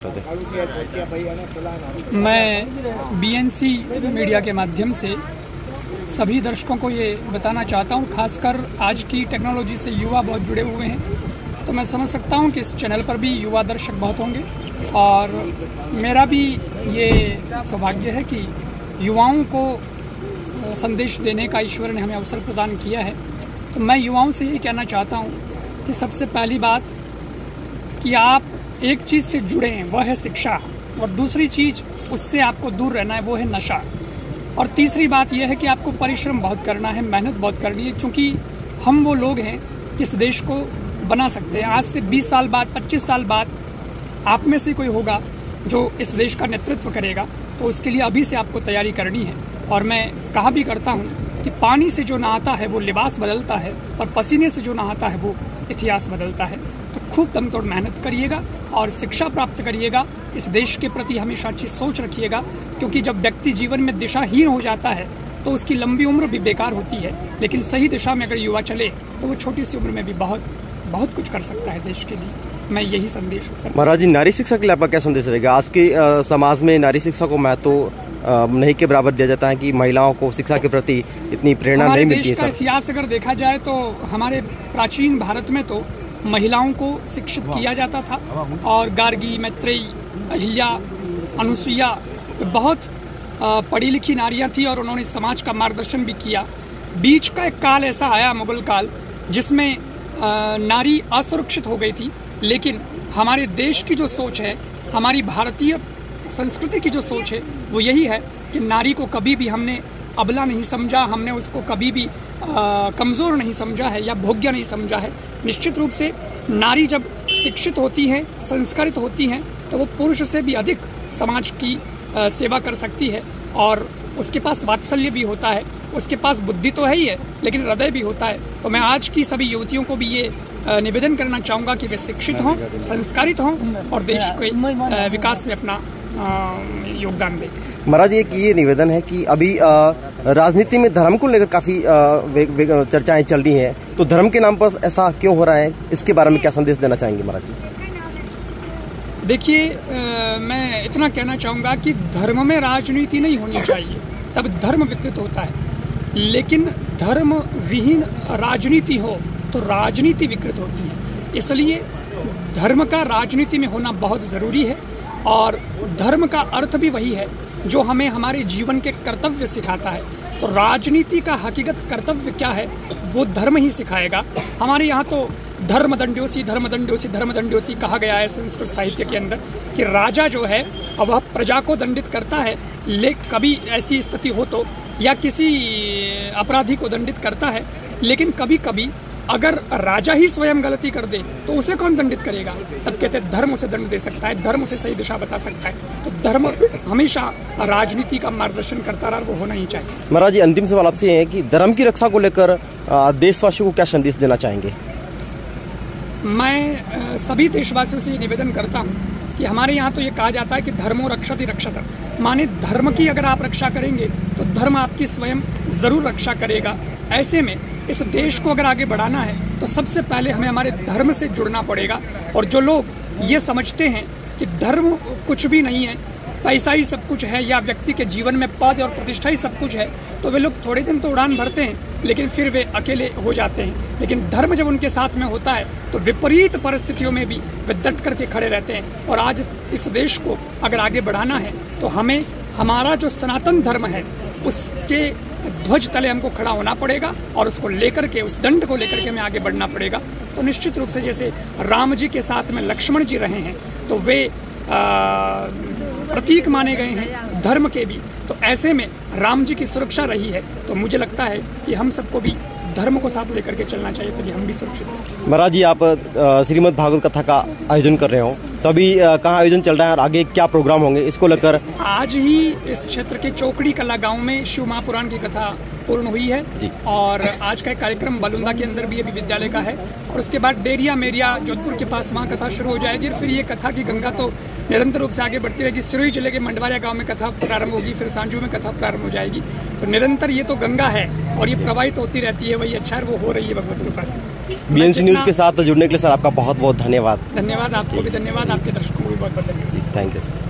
मैं BNC media के माध्यम से सभी दर्शकों को ये बताना चाहता हूँ, खासकर आज की टेक्नोलॉजी से युवा बहुत जुड़े हुए हैं, तो मैं समझ सकता हूँ कि इस चैनल पर भी युवा दर्शक बहुत होंगे और मेरा भी ये सौभाग्य है कि युवाओं को संदेश देने का ईश्वर ने हमें अवसर प्रदान किया है। तो मैं युवाओं से ये कहना चाहता हूँ कि सबसे पहली बात कि आप एक चीज़ से जुड़े हैं, वह है शिक्षा, और दूसरी चीज़ उससे आपको दूर रहना है, वो है नशा। और तीसरी बात यह है कि आपको परिश्रम बहुत करना है, मेहनत बहुत करनी है, क्योंकि हम वो लोग हैं कि इस देश को बना सकते हैं। आज से 20 साल बाद, 25 साल बाद आप में से कोई होगा जो इस देश का नेतृत्व करेगा, तो उसके लिए अभी से आपको तैयारी करनी है। और मैं कहा भी करता हूँ कि पानी से जो नहाता है वो लिबास बदलता है, और पसीने से जो नहाता है वो इतिहास बदलता है। तो खूब दमतोड़ मेहनत करिएगा और शिक्षा प्राप्त करिएगा, इस देश के प्रति हमेशा अच्छी सोच रखिएगा, क्योंकि जब व्यक्ति जीवन में दिशाहीन हो जाता है तो उसकी लंबी उम्र भी बेकार होती है, लेकिन सही दिशा में अगर युवा चले तो वो छोटी सी उम्र में भी बहुत कुछ कर सकता है देश के लिए। मैं यही संदेश महाराज जी, नारी शिक्षा के लिए आपका क्या संदेश रहेगा? आज के समाज में नारी शिक्षा को महत्व नहीं के बराबर दिया जाता है कि महिलाओं को शिक्षा के प्रति इतनी प्रेरणा नहीं मिलती है। देश का इतिहास अगर देखा जाए तो हमारे प्राचीन भारत में तो महिलाओं को शिक्षित किया जाता था, और गार्गी, मैत्रेयी, अहिल्या, अनुसुईया बहुत पढ़ी लिखी नारियां थी और उन्होंने समाज का मार्गदर्शन भी किया। बीच का एक काल ऐसा आया, मुगल काल, जिसमें नारी असुरक्षित हो गई थी, लेकिन हमारे देश की जो सोच है, हमारी भारतीय संस्कृति की जो सोच है, वो यही है कि नारी को कभी भी हमने अबला नहीं समझा, हमने उसको कभी भी कमज़ोर नहीं समझा है या भोग्य नहीं समझा है। निश्चित रूप से नारी जब शिक्षित होती हैं, संस्कारित होती हैं, तो वो पुरुष से भी अधिक समाज की सेवा कर सकती है, और उसके पास वात्सल्य भी होता है, उसके पास बुद्धि तो है ही है लेकिन हृदय भी होता है। तो मैं आज की सभी युवतियों को भी ये निवेदन करना चाहूँगा कि वे शिक्षित हों, संस्कारित हों और देश के विकास में अपना योगदान दें। महाराज, एक ये निवेदन है कि अभी राजनीति में धर्म को लेकर काफ़ी चर्चाएं चल रही हैं, तो धर्म के नाम पर ऐसा क्यों हो रहा है, इसके बारे में क्या संदेश देना चाहेंगे महाराज जी? देखिए, मैं इतना कहना चाहूँगा कि धर्म में राजनीति नहीं होनी चाहिए, तब धर्म विकृत होता है, लेकिन धर्म विहीन राजनीति हो तो राजनीति विकृत होती है। इसलिए धर्म का राजनीति में होना बहुत ज़रूरी है, और धर्म का अर्थ भी वही है जो हमें हमारे जीवन के कर्तव्य सिखाता है। तो राजनीति का हकीकत कर्तव्य क्या है, वो धर्म ही सिखाएगा। हमारे यहाँ तो धर्मदंडोसी धर्मदंडोसी धर्मदंडोसी कहा गया है संस्कृत साहित्य के अंदर कि राजा जो है वह प्रजा को दंडित करता है, लेकिन कभी ऐसी स्थिति हो तो, या किसी अपराधी को दंडित करता है, लेकिन कभी कभी अगर राजा ही स्वयं गलती कर दे तो उसे कौन दंडित करेगा? तब कहते हैं धर्म उसे दंड दे सकता है, धर्म उसे सही दिशा बता सकता है। तो धर्म हमेशा राजनीति का मार्गदर्शन करता रहा, वो होना ही चाहिए। महाराज जी, अंतिम सवाल आपसे है कि धर्म की रक्षा को लेकर देशवासियों को क्या संदेश देना चाहेंगे? मैं सभी देशवासियों से निवेदन करता हूँ कि हमारे यहाँ तो ये कहा जाता है कि धर्मो रक्षति रक्षत, माने धर्म की अगर आप रक्षा करेंगे तो धर्म आपकी स्वयं ज़रूर रक्षा करेगा। ऐसे में इस देश को अगर आगे बढ़ाना है तो सबसे पहले हमें हमारे धर्म से जुड़ना पड़ेगा। और जो लोग ये समझते हैं कि धर्म कुछ भी नहीं है, पैसा ही सब कुछ है, या व्यक्ति के जीवन में पद और प्रतिष्ठा ही सब कुछ है, तो वे लोग थोड़े दिन तो उड़ान भरते हैं, लेकिन फिर वे अकेले हो जाते हैं। लेकिन धर्म जब उनके साथ में होता है तो विपरीत परिस्थितियों में भी वे डट करके खड़े रहते हैं। और आज इस देश को अगर आगे बढ़ाना है तो हमें हमारा जो सनातन धर्म है उसके ध्वज तले हमको खड़ा होना पड़ेगा, और उसको लेकर के, उस दंड को लेकर के हमें आगे बढ़ना पड़ेगा। तो निश्चित रूप से जैसे राम जी के साथ में लक्ष्मण जी रहे हैं, तो वे प्रतीक माने गए हैं धर्म के भी, तो ऐसे में राम जी की सुरक्षा रही है। तो मुझे लगता है कि हम सबको भी धर्म को साथ लेकर के चलना चाहिए, तभी हम भी सुरक्षित हैं। महाराज जी, आप श्रीमद् भागवत कथा का आयोजन कर रहे हो, तो अभी कहाँ आयोजन चल रहा है और आगे क्या प्रोग्राम होंगे इसको लेकर? आज ही इस क्षेत्र के चौकड़ी कला गांव में शिव महापुराण की कथा पूर्ण हुई है जी। और आज का एक कार्यक्रम बलुंदा के अंदर भी अभी विद्यालय का है, और उसके बाद डेरिया मेरिया जोधपुर के पास वहाँ कथा शुरू हो जाएगी। फिर ये कथा की गंगा तो निरंतर रूप से आगे बढ़ती रहेगी। सिरोही जिले के मंडवारिया गांव में कथा प्रारंभ होगी, फिर सांजू में कथा प्रारंभ हो जाएगी। तो निरंतर ये तो गंगा है और ये प्रवाहित होती रहती है, वही अच्छा है, वो हो रही है भगवत कृपा से। बीएनसी न्यूज़ के साथ जुड़ने के लिए सर आपका बहुत बहुत धन्यवाद। धन्यवाद, आपको भी धन्यवाद। आपके दर्शकों को भी बहुत बहुत धन्यवाद। Thank you sir.